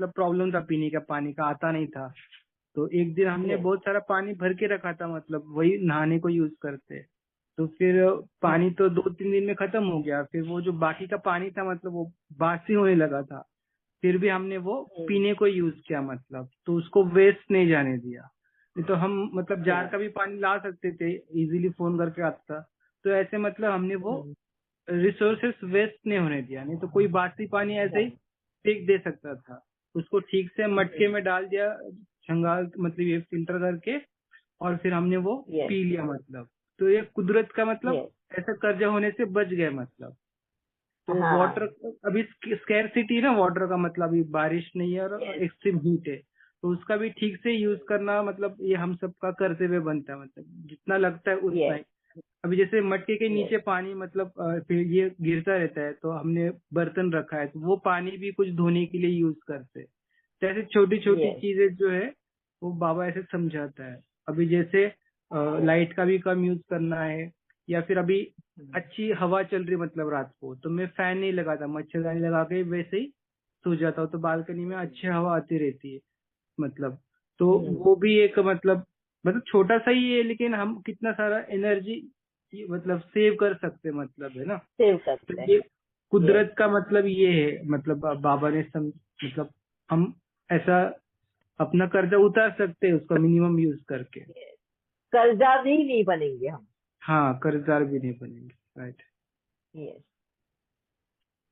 मतलब प्रॉब्लम था, पीने का पानी का आता नहीं था। तो एक दिन हमने Yes. बहुत सारा पानी भर के रखा था, मतलब वही नहाने को यूज करते। तो फिर पानी तो 2-3 दिन में खत्म हो गया। फिर वो जो बाकी का पानी था मतलब वो बासी होने लगा था। फिर भी हमने वो पीने को यूज किया, मतलब तो उसको वेस्ट नहीं जाने दिया। नहीं तो हम मतलब जार का भी पानी ला सकते थे, इजीली फोन करके आता। तो ऐसे मतलब हमने वो रिसोर्सेस वेस्ट नहीं होने दिया, नहीं तो कोई बासी पानी ऐसे ही फेंक दे सकता था। उसको ठीक से मटके में डाल दिया, छंगाल मतलब ये फिल्टर करके, और फिर हमने वो Yes. पी लिया। मतलब तो ये कुदरत का मतलब Yes. ऐसा कर्जा होने से बच गए मतलब। तो वाटर हाँ. अभी स्कैरसिटी है ना वाटर का, मतलब अभी बारिश नहीं है और Yes. एक्सट्रीम हीट है। तो उसका भी ठीक से यूज करना मतलब ये हम सबका कर्तव्य बनता है, मतलब जितना लगता है उतना Yes. ही। अभी जैसे मटके के Yes. नीचे पानी मतलब फिर ये गिरता रहता है, तो हमने बर्तन रखा है तो वो पानी भी कुछ धोने के लिए यूज करते हैं। तो ऐसे छोटी छोटी Yes. चीजें जो है वो बाबा ऐसे समझाता है। अभी जैसे लाइट का भी कम यूज करना है, या फिर अभी अच्छी हवा चल रही मतलब रात को, तो मैं फैन नहीं लगाता, मच्छरदानी लगा के वैसे ही सो जाता हूँ। तो बालकनी में अच्छी हवा आती रहती है मतलब। तो वो भी एक मतलब छोटा सा ही है, लेकिन हम कितना सारा एनर्जी मतलब सेव कर सकते हैं, मतलब है ना। सेव तो करते हैं. ये Yes. कुदरत का मतलब ये है, मतलब बाबा ने मतलब हम ऐसा अपना कर्जा उतार सकते हैं उसका मिनिमम यूज करके। Yes. कर्जदार ही नहीं बनेंगे हम. हाँ, कर्जदार भी नहीं बनेंगे, right. Yes.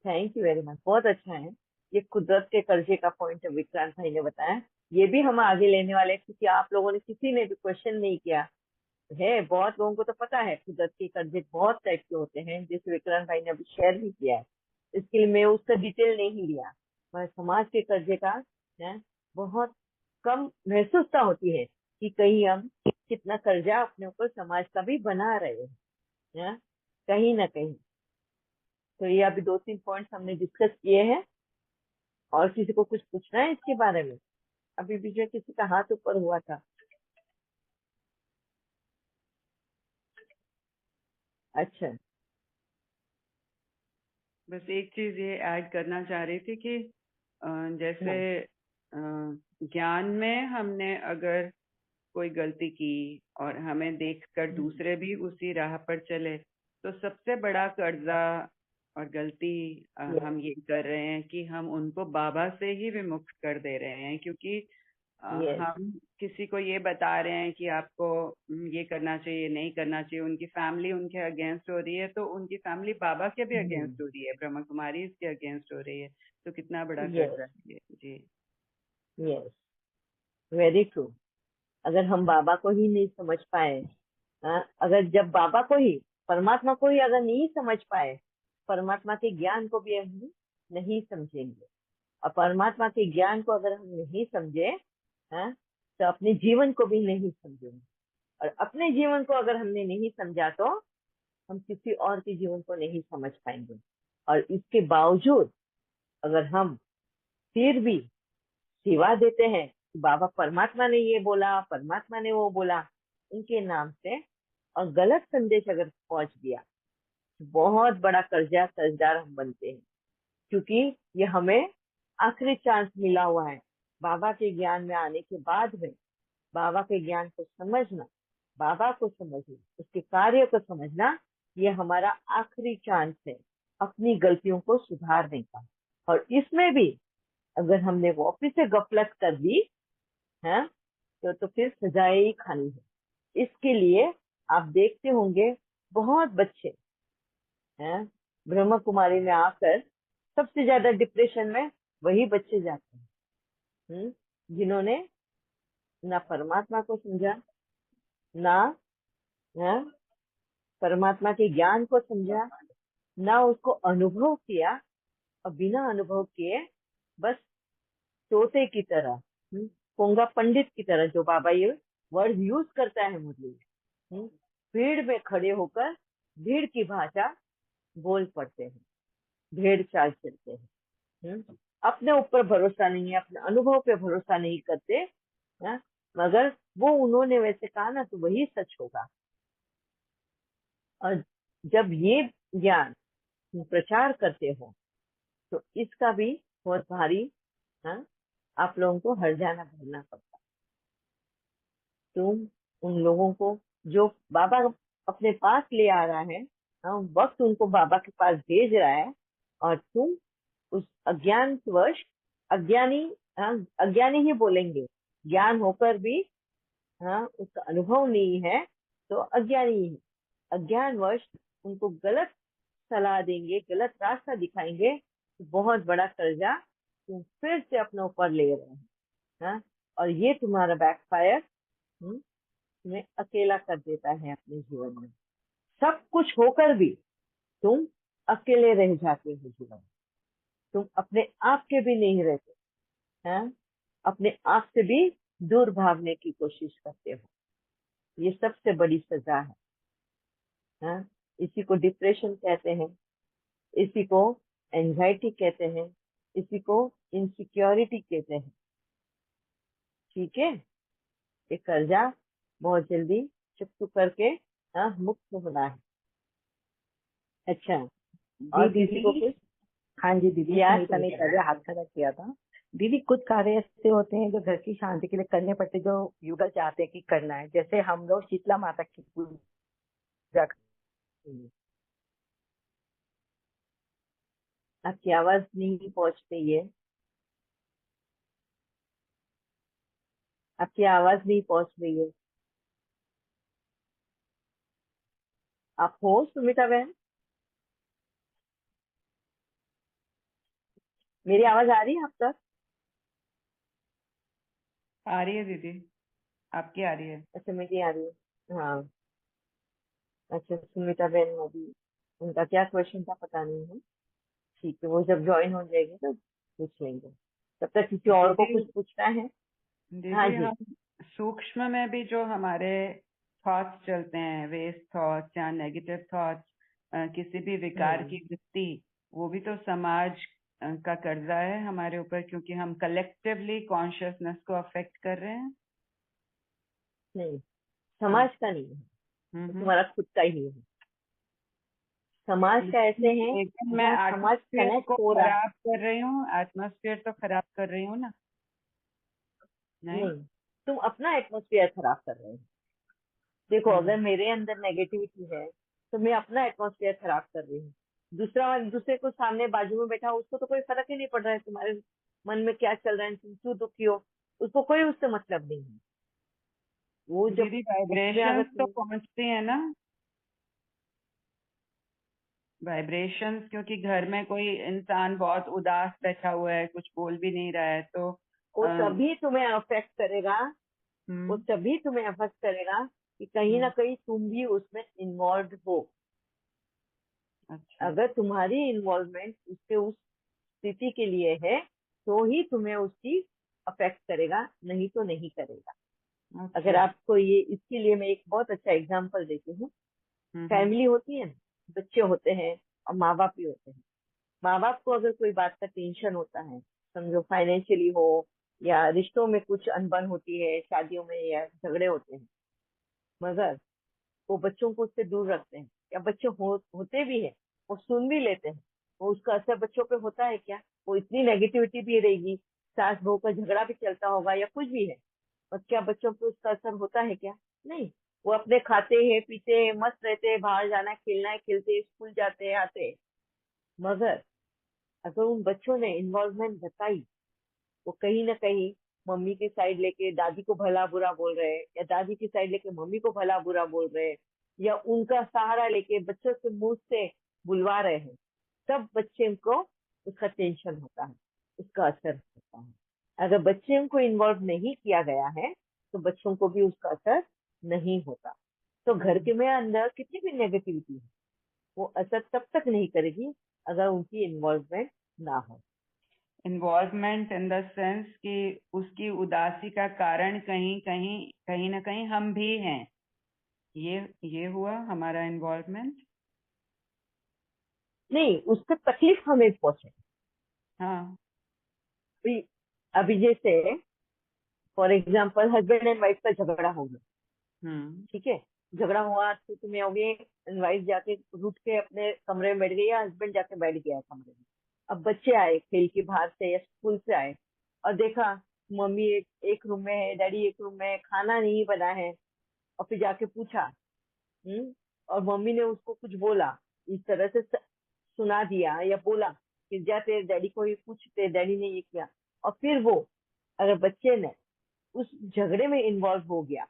Thank you very much. बहुत अच्छा है. ये कुदरत के कर्जे का पॉइंट विक्रांत भाई ने बताया. ये भी हम आगे लेने वाले हैं, क्योंकि आप लोगों ने किसी ने भी क्वेश्चन नहीं किया है. बहुत लोगों को तो पता है कुदरत के कर्जे बहुत टाइप के होते हैं, जैसे विक्रांत भाई ने अभी शेयर भी किया है. इसके लिए मैं उसका डिटेल नहीं लिया. पर समाज के कर्जे का है, बहुत कम महसूसता होती है कि कहीं हम कितना कर्जा अपने ऊपर समाज का भी बना रहे हैं, कहीं ना कहीं. तो ये अभी 2-3 पॉइंट्स हमने डिस्कस किए हैं. और किसी को कुछ पूछना है इसके बारे में? अभी बीच में किसी का हाथ ऊपर हुआ था. अच्छा. बस एक चीज ये ऐड करना चाह रही थी कि जैसे हाँ. ज्ञान में हमने अगर कोई गलती की और हमें देखकर दूसरे भी उसी राह पर चले, तो सबसे बड़ा कर्जा और गलती Yes. हम ये कर रहे हैं कि हम उनको बाबा से ही विमुक्त कर दे रहे हैं। क्योंकि Yes. हम किसी को ये बता रहे हैं कि आपको ये करना चाहिए, नहीं करना चाहिए, उनकी फैमिली उनके अगेंस्ट हो रही है, तो उनकी फैमिली बाबा के भी अगेंस्ट हो रही है, ब्रह्मा कुमारी के अगेंस्ट हो रही है। तो कितना बड़ा Yes. कर्जा है ये। जी। Yes. Very true. अगर हम बाबा को ही नहीं समझ पाए, अगर जब बाबा को ही, परमात्मा को ही अगर नहीं समझ पाए, परमात्मा के ज्ञान को भी हम नहीं समझेंगे. और परमात्मा के ज्ञान को अगर हम नहीं समझे, तो अपने जीवन को भी नहीं समझेंगे. और अपने जीवन को अगर हमने नहीं समझा, तो हम किसी और के जीवन को नहीं समझ पाएंगे. और इसके बावजूद अगर हम फिर भी सेवा देते हैं कि बाबा परमात्मा ने ये बोला, परमात्मा ने वो बोला, उनके नाम से, और गलत संदेश अगर पहुंच गया, तो बहुत बड़ा कर्जदार हम बनते हैं. क्योंकि ये हमें आखिरी चांस मिला हुआ है. बाबा के ज्ञान में आने के बाद में बाबा के ज्ञान को समझना, बाबा को समझना, उसके कार्य को समझना, ये हमारा आखिरी चांस है अपनी गलतियों को सुधारने का. और इसमें भी अगर हमने वापिस से गफलत कर दी है, तो फिर सजाएं ही खानी है. इसके लिए आप देखते होंगे बहुत बच्चे हैं ब्रह्मा कुमारी में आकर सबसे ज्यादा डिप्रेशन में वही बच्चे जाते हैं, जिन्होंने ना परमात्मा को समझा, ना परमात्मा के ज्ञान को समझा, ना उसको अनुभव किया. और बिना अनुभव किए बस तोते की तरह, पोंगा पंडित की तरह, जो बाबा ये वर्ड यूज करता है मुरली में, भीड़ में खड़े होकर भीड़ की भाषा बोल पड़ते हैं, भेड़ चाल चलते हैं. अपने ऊपर भरोसा नहीं है, अपने अनुभव पे भरोसा नहीं करते. मगर वो उन्होंने वैसे कहा ना, तो वही सच होगा. और जब ये ज्ञान प्रचार करते हो, तो इसका भी बहुत भारी आप लोगों को हर्जाना भरना पड़ता। तुम उन लोगों को जो बाबा अपने पास ले आ रहा है, वक्त उनको बाबा के पास भेज रहा है, और तुम उस अज्ञानवश, अज्ञानी, अज्ञानी ही बोलेंगे, ज्ञान होकर भी उसका अनुभव नहीं है तो अज्ञानी है। अज्ञानवश उनको गलत सलाह देंगे, गलत रास्ता दिखाएंगे, तो बहुत बड़ा कर्जा तुम फिर से अपने ऊपर ले रहे हैं। और ये तुम्हारा बैकफायर तुम्हें अकेला कर देता है अपने जीवन में। सब कुछ होकर भी तुम अकेले रह जाते हो जीवन में। तुम अपने आप के भी नहीं रहते हैं, अपने आप से भी दूर भागने की कोशिश करते हो। ये सबसे बड़ी सजा है। इसी को डिप्रेशन कहते हैं, इसी को एंजाइटी कहते हैं, इसी को इनसिक्योरिटी कहते हैं। ठीक है, ये कर्जा बहुत जल्दी चुप करके मुक्त होना है। अच्छा, और किसी को दीदी, कुछ? हाँ जी दीदी, याद सुनीता ने पहले हाथ खड़ा किया था। दीदी, कुछ कार्य ऐसे होते हैं जो घर की शांति के लिए करने पड़ते हैं, जो युगल चाहते हैं कि करना है। जैसे हम लोग शीतला माता की पूजा आपकी आवाज नहीं पहुंच रही है, आपकी आवाज नहीं पहुंच रही है। आप हो सुमिता बहन? मेरी आवाज आ रही है आप तक? आ रही है दीदी, आपकी आ रही है। अच्छा, मेरी आ रही है, हाँ। अच्छा, सुमिता बहन मोदी, उनका क्या क्वेश्चन था पता नहीं है। ठीक है, वो जब ज्वाइन हो जाएगी तो पूछ लेंगे। तब तक किसी और को दीदी कुछ पूछना है? हाँ दीदी जी। हम सूक्ष्म में भी जो हमारे थॉट्स चलते हैं, वेस्ट थॉट्स या नेगेटिव थॉट्स, किसी भी विकार की वृत्ति, वो भी तो समाज का कर्जा है हमारे ऊपर, क्योंकि हम कलेक्टिवली कॉन्शियसनेस को अफेक्ट कर रहे हैं। नहीं, समाज का नहीं है, वो हम्म। तुम्हारा खुद का ही है। समाज का ऐसे है लेकिन कि मैं समाज एटमॉस्फेयर कनेक्ट को हो रहा है। खराब कर रही हूँ, एटमॉस्फेयर तो खराब कर रही हूँ ना? नहीं। नहीं, तुम अपना एटमोसफियर खराब कर रहे हो। देखो, हम्म। अगर मेरे अंदर नेगेटिविटी है तो मैं अपना एटमोसफियर खराब कर रही हूँ। दूसरे को सामने बाजू में बैठा हो, उसको तो कोई फर्क ही नहीं पड़ रहा है तुम्हारे मन में क्या चल रहा है, तुम क्यों दुखी हो, उसको कोई उससे मतलब नहीं है। वो जब दीदी उसमें अगर वाइब्रेशंस तो तुम, पहुंचती है ना, वाइब्रेशंस, क्योंकि घर में कोई इंसान बहुत उदास बैठा हुआ है, कुछ बोल भी नहीं रहा है, तो वो तभी तुम्हें अफेक्ट करेगा, वो हम्म। तभी तुम्हें अफेक्ट करेगा कि कहीं ना कहीं तुम भी उसमें इन्वॉल्व हो। अच्छा। अगर तुम्हारी इन्वॉल्वमेंट उसके उस स्थिति के लिए है तो ही तुम्हें उसकी अफेक्ट करेगा, नहीं तो नहीं करेगा। अगर अच्छा। आपको ये, इसके लिए मैं एक बहुत अच्छा एग्जांपल देती हूँ। हम्म। फैमिली होती है ना, बच्चे होते हैं और माँ बाप भी होते हैं। माँ बाप को अगर कोई बात का टेंशन होता है, समझो फाइनेंशियली हो या रिश्तों में कुछ अनबन होती है, शादियों में या झगड़े होते हैं, मगर वो बच्चों को उससे दूर रखते हैं, या बच्चे होते भी हैं, वो सुन भी लेते हैं, वो उसका असर बच्चों पे होता है क्या? वो इतनी नेगेटिविटी भी रहेगी, सास बहू का झगड़ा भी चलता होगा या कुछ भी है, और क्या बच्चों पे उसका असर होता है क्या? नहीं। वो अपने खाते हैं, पीते हैं, मस्त रहते हैं, बाहर जाना है, खेलना है, खेलते हैं, स्कूल जाते हैं, आते हैं। मगर अगर उन बच्चों ने इन्वॉल्वमेंट बताई, वो कहीं ना कहीं मम्मी की साइड लेके दादी को भला बुरा बोल रहे हैं, या दादी की साइड लेके मम्मी को भला बुरा बोल रहे हैं, या उनका सहारा लेके बच्चों के मुंह से बुलवा रहे हैं, तब बच्चे को उसका टेंशन होता है, उसका असर होता है। अगर बच्चे को इन्वॉल्व नहीं किया गया है तो बच्चों को भी उसका असर नहीं होता। तो घर के में अंदर कितनी भी नेगेटिविटी है, वो असर तब तक नहीं करेगी अगर उनकी इन्वॉल्वमेंट ना हो। इन्वॉल्वमेंट इन द सेंस कि उसकी उदासी का कारण कहीं ना कहीं हम भी हैं। ये हुआ हमारा इन्वॉल्वमेंट। नहीं, उसका तकलीफ हमें पहुंचे। हाँ। अभी अभी जैसे for example husband and wife का झगड़ा हो गया, हम्म। ठीक है, झगड़ा हुआ तो तुम्हें हो गए, वाइफ जाके रुठ के अपने कमरे में बैठ गई या हस्बैंड जाके बैठ गया कमरे में। अब बच्चे आए खेल के बाहर से या स्कूल से आए और देखा मम्मी एक रूम में है, डैडी एक रूम में है, खाना नहीं बना है, और फिर जाके पूछा, और मम्मी ने उसको कुछ बोला, इस तरह से सुना दिया या बोला कि जा तेरे डैडी को ही पूछ, तेरे डैडी ने ये किया, और फिर वो अगर बच्चे ने उस झगड़े में इन्वॉल्व हो गया,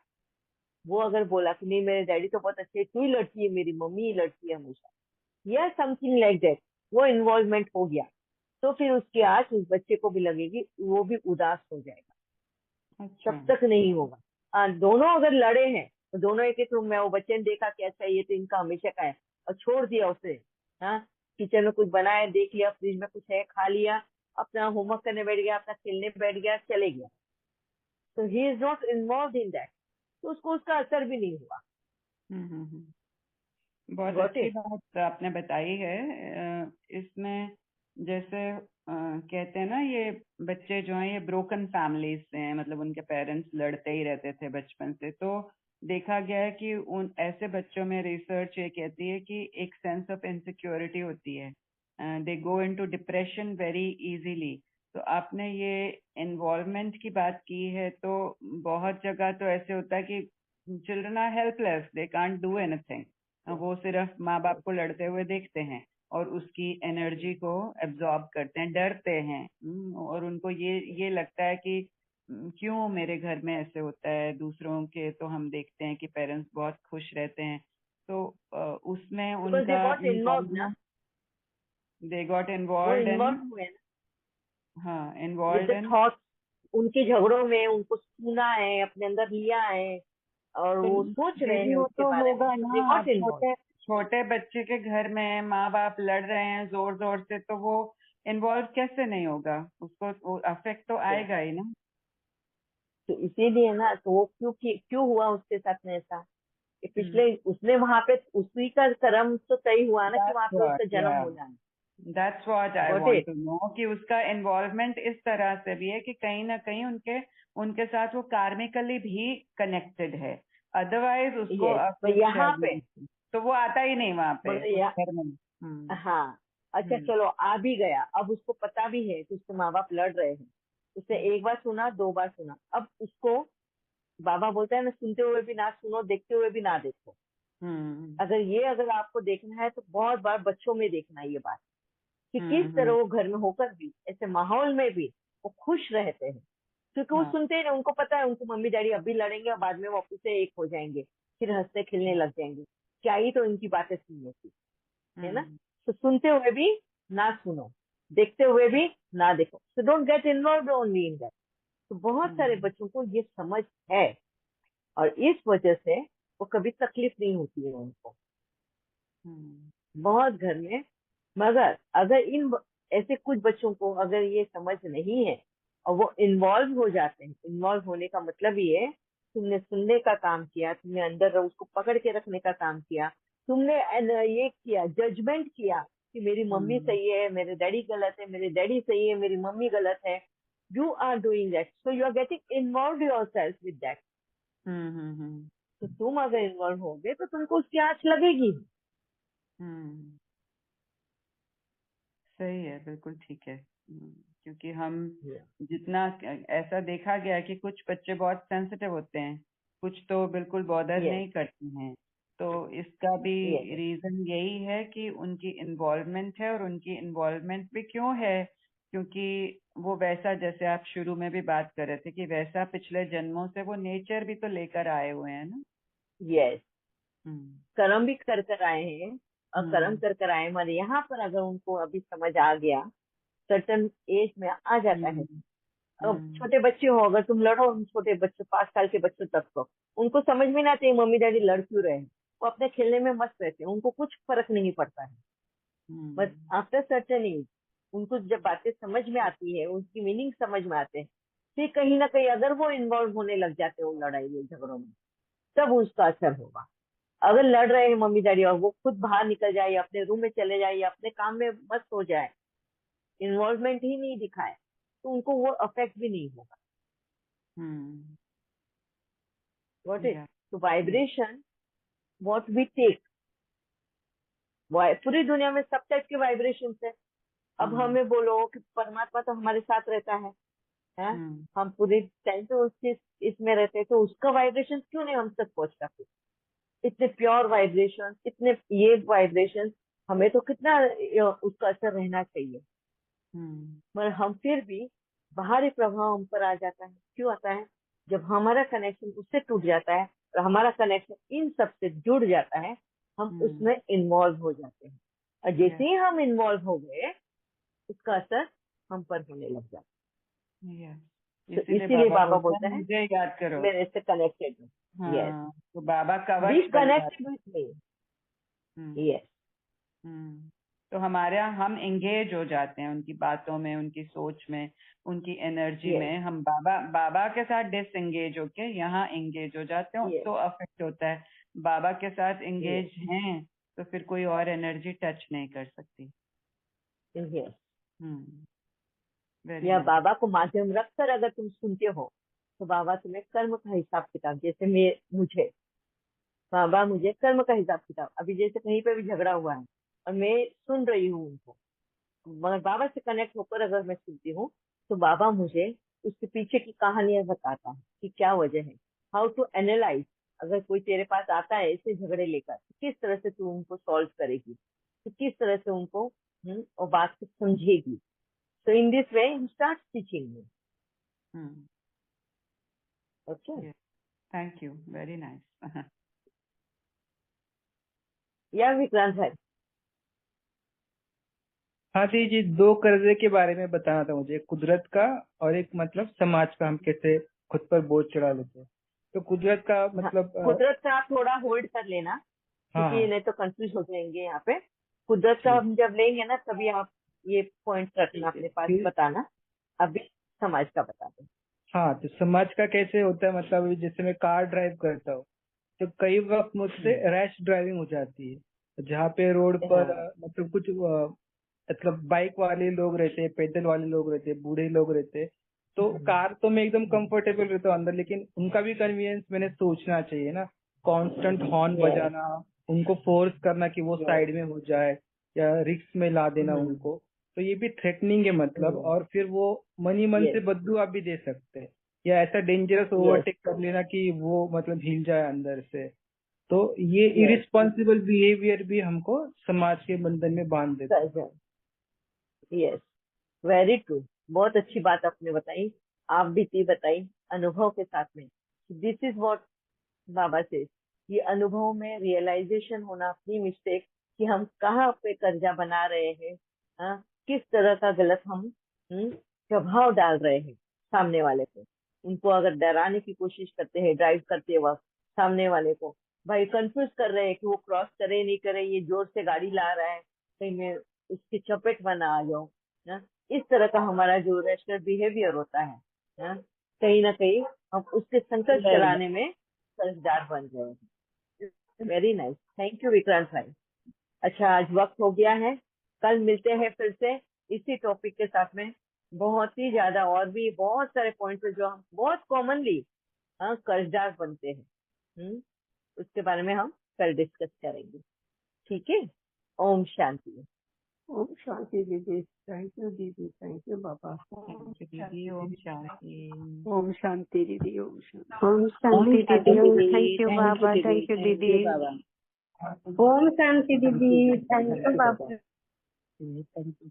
वो अगर बोला कि नहीं मेरे डैडी तो बहुत अच्छे, तू ही लड़ती है, मेरी मम्मी ही लड़ती है हमेशा, या समथिंग लाइक दैट, वो इन्वॉल्वमेंट हो गया, तो फिर उसकी आंच उस बच्चे को भी लगेगी, वो भी उदास हो जाएगा। अच्छा। तब तक नहीं होगा। दोनों अगर लड़े हैं तो दोनों एक एक रूम में, वो बच्चे ने देखा कि अच्छा ये तो इनका हमेशा का है, और छोड़ दिया उसे, हाँ, किचन में कुछ बनाया, देख लिया, फ्रिज में कुछ है, खा लिया, अपना होमवर्क करने बैठ गया, अपना खेलने बैठ गया, चले गया, तो he is not involve in that, तो उसको उसका असर भी नहीं हुआ। बहुत गॉट अच्छी इट। बात आपने बताई है। इसमें जैसे कहते हैं ना, ये बच्चे जो हैं ये ब्रोकन फैमिलीज से हैं, मतलब उनके पेरेंट्स लड़ते ही रहते थे बचपन से, तो देखा गया है कि उन ऐसे बच्चों में रिसर्च ये कहती है कि एक सेंस ऑफ इनसिक्योरिटी होती है, they go into depression very easily. तो आपने ये इन्वॉल्वमेंट की बात की है, तो बहुत जगह तो ऐसे होता है कि children are helpless, they can't do anything, वो सिर्फ माँ बाप को लड़ते हुए देखते हैं और उसकी एनर्जी को एब्जॉर्ब करते हैं, डरते हैं। और उनको ये लगता है कि क्यों मेरे घर में ऐसे होता है, दूसरों के तो हम देखते हैं कि पेरेंट्स बहुत खुश रहते हैं, तो उसमें बिकॉज दे उनका गॉट इन्वॉल्व ना, इन्वॉल्वमेंट, दे गॉट वो इन्वॉल्व इन, इन्वॉल्व हुए ना हाँ, with involve the in. Thoughts, उनके झगड़ों में उनको सुना है, अपने अंदर लिया है, और तो वो सोच रहे दीदी हैं वो उसके तो बारे में, होगा तो ना, दे गॉट आप इन्वॉल्व। छोटे छोटे बच्चे के घर में माँ बाप लड़ रहे हैं जोर जोर से, तो वो इन्वॉल्व कैसे नहीं होगा, उसको अफेक्ट तो आएगा ही ना। तो इसीलिए ना, तो वो क्यों हुआ उसके साथ में ऐसा, कि हम्म, पिछले उसने वहां पे उसी का कर्म तो तय हुआ ना कि वहां दैट्स पे उसका व्हाट, जन्म या होना है। That's what I got want it. To know, कि उसका इन्वॉल्वमेंट इस तरह से भी है कि कहीं ना कहीं उनके उनके साथ वो कार्मिकली भी कनेक्टेड है, अदरवाइज उसको यस, पर कुछ यहाँ पे, तो वो आता ही नहीं वहां पे मगर उस यहाँ, घर में। हाँ, अच्छा हम्म, चलो आ भी गया, अब उसको पता भी है कि उसके माँ बाप लड़ रहे हैं, उसने हम्म, एक बार सुना, दो बार सुना, अब उसको बाबा बोलता है ना, सुनते हुए भी ना सुनो, देखते हुए भी ना देखो। हम्म, अगर आपको देखना है तो बहुत बार बच्चों में देखना है ये बात, कि किस हम्म, तरह वो घर में होकर भी, ऐसे माहौल में भी वो खुश रहते हैं, क्योंकि वो हाँ, सुनते हैं ना, उनको पता है उनको मम्मी डैडी अभी लड़ेंगे और बाद में वापस से एक हो जाएंगे, फिर हंसते खेलने लग जाएंगे, क्या ही तो इनकी बातें सुनने की, है ना। हम्म, तो सुनते हुए भी ना सुनो, देखते हुए भी ना देखो, so don't get involve only in that. तो बहुत सारे हम्म, बच्चों को ये समझ है, और इस वजह से वो कभी तकलीफ नहीं होती है उनको, हम्म, बहुत घर में। मगर अगर इन ऐसे कुछ बच्चों को अगर ये समझ नहीं है और वो इन्वॉल्व हो जाते हैं, इन्वॉल्व होने का मतलब ये है, तुमने सुनने का काम किया, तुमने अंदर उसको पकड़ के रखने का काम किया, तुमने ये किया, जजमेंट किया कि मेरी मम्मी हम्म, सही है, मेरे डैडी गलत है, मेरे डैडी सही है, मेरी मम्मी गलत है, you are doing that, so you are getting involve yourself with that. Hmm, तो तुम अगर इन्वॉल्व होगे तो तुमको उसकी आंच लगेगी। हम्म, सही है, बिल्कुल ठीक है। क्योंकि हम जितना ऐसा देखा गया है कि कुछ बच्चे बहुत सेंसिटिव होते हैं, कुछ तो बिल्कुल बॉदर यस, नहीं करते हैं, तो इसका भी यस, रीजन यही है कि उनकी इन्वॉल्वमेंट है, और उनकी इन्वॉल्वमेंट भी क्यों है, क्योंकि वो वैसा, जैसे आप शुरू में भी बात कर रहे थे कि वैसा पिछले जन्मों से वो नेचर भी तो लेकर आए हुए हैं ना। यस, हम्म, कर्म भी कर कर आए हैं, और कर्म हम्म, कर कर आए, मगर यहाँ पर अगर उनको अभी समझ आ गया, सर्टन एज में आ जाता है। हम्म, अब हम्म, छोटे बच्चे हो, अगर तुम लड़ो उन छोटे बच्चों, 5 साल के बच्चों तक को, उनको समझ में ना आती मम्मी डैडी लड़ क्यों रहे हैं, वो अपने खेलने में मस्त रहते हैं, उनको कुछ फर्क नहीं पड़ता है। But hmm, after certain age उनको जब बातें समझ में आती है, उनकी मीनिंग समझ में आते हैं, फिर कहीं ना कहीं अगर वो इन्वॉल्व होने लग जाते हैं उन लड़ाई में झगड़ों में, तब उसका असर होगा। अगर लड़ रहे हैं मम्मी डैडी और वो खुद बाहर निकल जाए, या अपने रूम में चले जाए, या अपने काम में मस्त हो जाए, इन्वॉल्वमेंट ही नहीं दिखाए, तो उनको वो अफेक्ट भी नहीं होगा। हम्म, व्हाट इज, या, तो या, वाइब्रेशन व्हाट वी टेक, पूरी दुनिया में सब टाइप के वाइब्रेशन है। अब हम्म, हमें बोलो कि परमात्मा तो हमारे साथ रहता है है, हम्म, हम पूरे टाइम पे उसके इसमें रहते हैं, तो उसका वाइब्रेशन क्यों नहीं हम तक पहुंचता? इतने प्योर वाइब्रेशन, इतने ये वाइब्रेशन, हमें तो कितना उसका असर रहना चाहिए, मगर हम फिर भी बाहरी प्रभाव हम पर आ जाता है। क्यों आता है? जब हमारा कनेक्शन उससे टूट जाता है और हमारा कनेक्शन इन सब से जुड़ जाता है, हम उसमें इन्वॉल्व हो जाते हैं, और जैसे ही हम इन्वॉल्व हो गए, उसका असर हम पर होने लग जाता yes. है। तो इसीलिए इसीलिए बाबा बाबा बोलता बोलता है है मुझे याद करो। मेरे से कनेक्टेड हो। यस, हाँ, तो बाबा बी कवच बन जाते कनेक्टेड विथ मी। हैं। यस, तो हमारे हम एंगेज हो जाते हैं उनकी बातों में, उनकी सोच में, उनकी एनर्जी यस, में। हम बाबा के साथ डिसएंगेज होके यहाँ एंगेज हो जाते हैं, यस, तो अफेक्ट होता है। बाबा के साथ एंगेज यस, हैं तो फिर कोई और एनर्जी टच नहीं कर सकती। यस। वेरी या नाइस। बाबा को माध्यम रखकर अगर तुम सुनते हो, तो बाबा तुम्हें कर्म का हिसाब किताब, जैसे मुझे बाबा मुझे कर्म का हिसाब किताब, अभी जैसे कहीं पे भी झगड़ा हुआ है और मैं सुन रही हूँ उनको, मगर बाबा से कनेक्ट होकर अगर मैं सुनती हूँ, तो बाबा मुझे उसके पीछे की कहानियां बताता है कि क्या वजह है, हाउ टू एनालाइज। अगर कोई तेरे पास आता है ऐसे झगड़े लेकर, तो किस तरह से तू उनको सॉल्व करेगी, तो किस तरह से उनको और बात को समझेगी। So in this way, he starts teaching me. Okay. Thank you, very nice. या विक्रांत भाई? हाँ जी, 2 कर्जे के बारे में बताना था मुझे, कुदरत का और एक मतलब समाज का, हम कैसे खुद पर बोझ चढ़ा लेते हैं। तो कुदरत का हाँ, मतलब कुदरत का आप थोड़ा होल्ड कर लेना, हाँ क्योंकि हाँ नहीं तो कंफ्यूज हो जाएंगे यहाँ पे। कुदरत का ठीक हम जब लेंगे ना, तभी आप ये पॉइंट रखना ठीक है अपने पास, फिर। बताना। अभी समाज का बता दो। हाँ, तो समाज का कैसे होता है, मतलब अभी जैसे मैं कार ड्राइव करता हूँ, तो कई वक्त मुझसे रैश ड्राइविंग हो जाती है, जहाँ पे रोड पर हाँ, मतलब कुछ मतलब बाइक वाले लोग रहते हैं, पैदल वाले लोग रहते हैं, बूढ़े लोग रहते हैं। तो कार तो मैं एकदम कंफर्टेबल रहता हूँ अंदर, लेकिन उनका भी कन्वीनियंस मैंने सोचना चाहिए ना। कांस्टेंट हॉर्न यस, बजाना, उनको फोर्स करना कि वो यस, साइड में हो जाए, या रिक्स में ला देना उनको, तो ये भी थ्रेटनिंग है मतलब। और फिर वो मन ही मन से यस, बददुआ भी दे सकते हैं, या ऐसा डेंजरस यस, ओवरटेक कर लेना कि वो मतलब हिल जाए अंदर से। तो ये यस, इरिस्पॉन्सिबल बिहेवियर भी हमको समाज के बंधन में बांध देता है। Yes, very true. बहुत अच्छी बात आपने बताई, आप बीती बताई अनुभव के साथ में। दिस इज व्हाट बाबा से, ये अनुभव में रियलाइजेशन होना अपनी मिस्टेक, कि हम कहाँ पे कर्जा बना रहे हैं, किस तरह का गलत हम प्रभाव डाल रहे हैं सामने वाले को। उनको अगर डराने की कोशिश करते हैं ड्राइव करते वक्त, सामने वाले को भाई कंफ्यूज कर रहे हैं कि वो क्रॉस करे नहीं करे, ये जोर से गाड़ी ला रहा है, कहीं मैं उसकी चपेट में ना आ जाऊं। ना, इस तरह का हमारा जो रैशनल बिहेवियर होता है, ना, कहीं ना कहीं हम उसके संकट चलाने में कर्जदार बन गए हैं। Very nice, thank you Vikrant भाई। अच्छा, आज वक्त हो गया है, कल मिलते हैं फिर से इसी टॉपिक के साथ में। बहुत ही ज्यादा और भी बहुत सारे पॉइंट्स है जो हम बहुत कॉमनली कर्जदार बनते हैं, उसके बारे में हम कल डिस्कस करेंगे। ठीक है? ओम शांति। ओम शांति दीदी, थैंक यू दीदी, thank you Baba. Thank you दीदी, ओम शांति। ओम शांति दीदी, ओम शांति। ओम ओम शांति शांति दीदी, दीदी, thank you Baba, thank you thank दीदी। यू बाबा। ओम शांति दीदी, thank you Baba. Thank you.